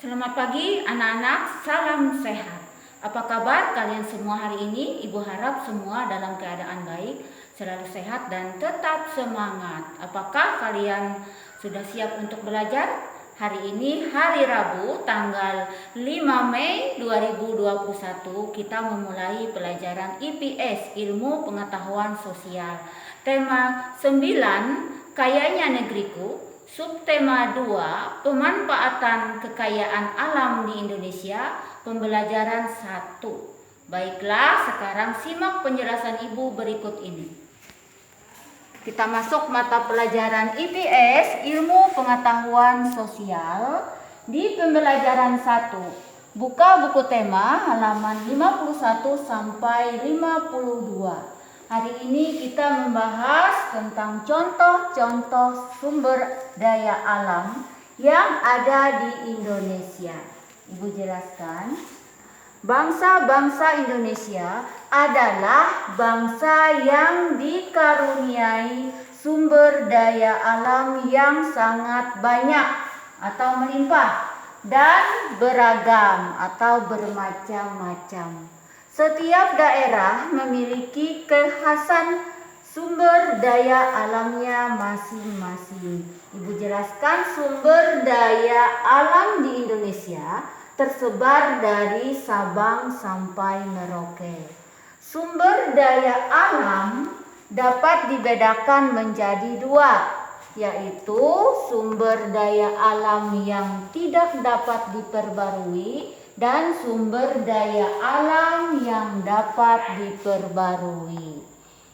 Selamat pagi anak-anak, salam sehat. Apa kabar kalian semua hari ini? Ibu harap semua dalam keadaan baik, selalu sehat dan tetap semangat. Apakah kalian sudah siap untuk belajar? Hari ini hari Rabu tanggal 5 Mei 2021 kita memulai pelajaran IPS, Ilmu Pengetahuan Sosial. Tema 9, Kayanya Negeriku. Subtema 2, Pemanfaatan Kekayaan Alam di Indonesia, pembelajaran 1. Baiklah, sekarang simak penjelasan Ibu berikut ini. Kita masuk mata pelajaran IPS, Ilmu Pengetahuan Sosial, di pembelajaran 1. Buka buku tema halaman 51 sampai 52. Hari ini kita membahas tentang contoh-contoh sumber daya alam yang ada di Indonesia. Ibu jelaskan, bangsa-bangsa Indonesia adalah bangsa yang dikaruniai sumber daya alam yang sangat banyak atau melimpah dan beragam atau bermacam-macam. Setiap daerah memiliki kekhasan sumber daya alamnya masing-masing. Ibu jelaskan, sumber daya alam di Indonesia tersebar dari Sabang sampai Merauke. Sumber daya alam dapat dibedakan menjadi dua, yaitu sumber daya alam yang tidak dapat diperbarui dan sumber daya alam yang dapat diperbarui.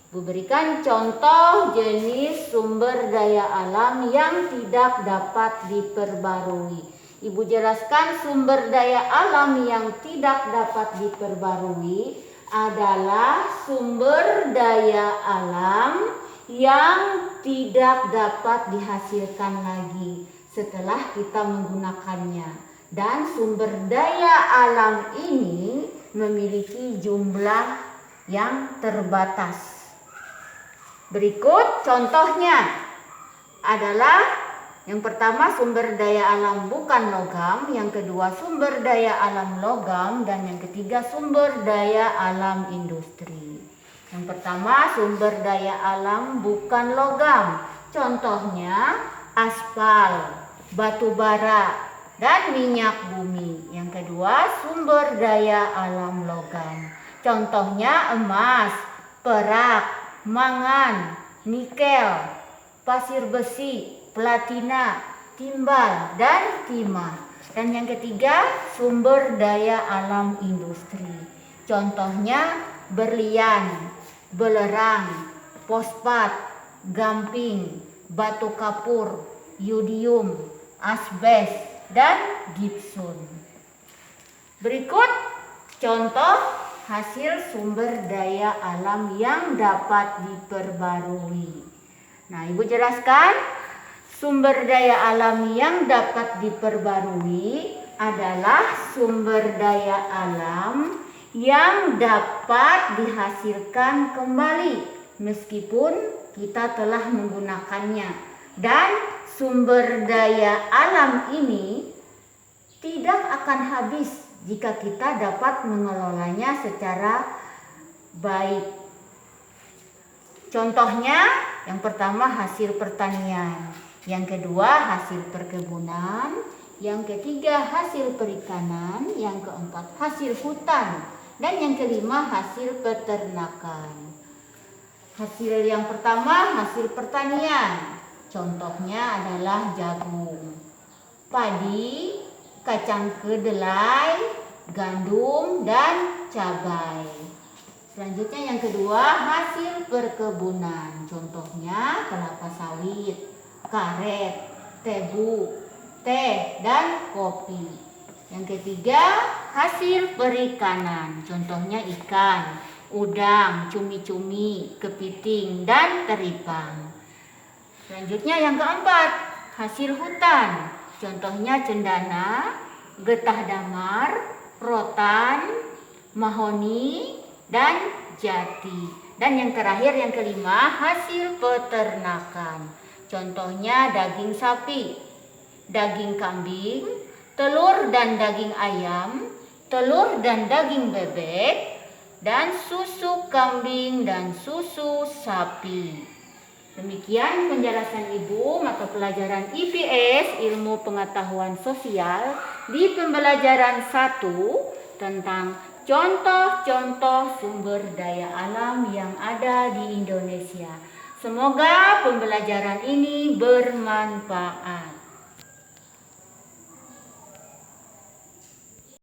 Ibu berikan contoh jenis sumber daya alam yang tidak dapat diperbarui. Ibu jelaskan, sumber daya alam yang tidak dapat diperbarui adalah sumber daya alam yang tidak dapat dihasilkan lagi setelah kita menggunakannya. Dan sumber daya alam ini memiliki jumlah yang terbatas. Berikut contohnya adalah yang pertama sumber daya alam bukan logam, yang kedua sumber daya alam logam, dan yang ketiga sumber daya alam industri. Yang pertama sumber daya alam bukan logam, contohnya aspal, batu bara, dan minyak bumi. Yang kedua sumber daya alam logam, contohnya emas, perak, mangan, nikel, pasir besi, platina, timbal, dan timah. Dan yang ketiga sumber daya alam industri, contohnya berlian, belerang, fosfat, gamping, batu kapur, yodium, asbes, dan gipsum. Berikut contoh hasil sumber daya alam yang dapat diperbarui. Nah, Ibu jelaskan, sumber daya alam yang dapat diperbarui adalah sumber daya alam yang dapat dihasilkan kembali meskipun kita telah menggunakannya. Dan sumber daya alam ini tidak akan habis jika kita dapat mengelolanya secara baik. Contohnya, yang pertama hasil pertanian, yang kedua hasil perkebunan, yang ketiga hasil perikanan, yang keempat hasil hutan, dan yang kelima hasil peternakan. Hasil yang pertama hasil pertanian. Contohnya adalah jagung, padi, kacang kedelai, gandum, dan cabai. Selanjutnya yang kedua hasil perkebunan. Contohnya kelapa sawit, karet, tebu, teh, dan kopi. Yang ketiga hasil perikanan. Contohnya ikan, udang, cumi-cumi, kepiting, dan teripang. Selanjutnya yang keempat, hasil hutan. Contohnya cendana, getah damar, rotan, mahoni, dan jati. Dan yang terakhir yang kelima, hasil peternakan. Contohnya daging sapi, daging kambing, telur dan daging ayam, telur dan daging bebek, dan susu kambing dan susu sapi. Demikian penjelasan Ibu mata pelajaran IPS Ilmu Pengetahuan Sosial di pembelajaran 1 tentang contoh-contoh sumber daya alam yang ada di Indonesia. Semoga pembelajaran ini bermanfaat.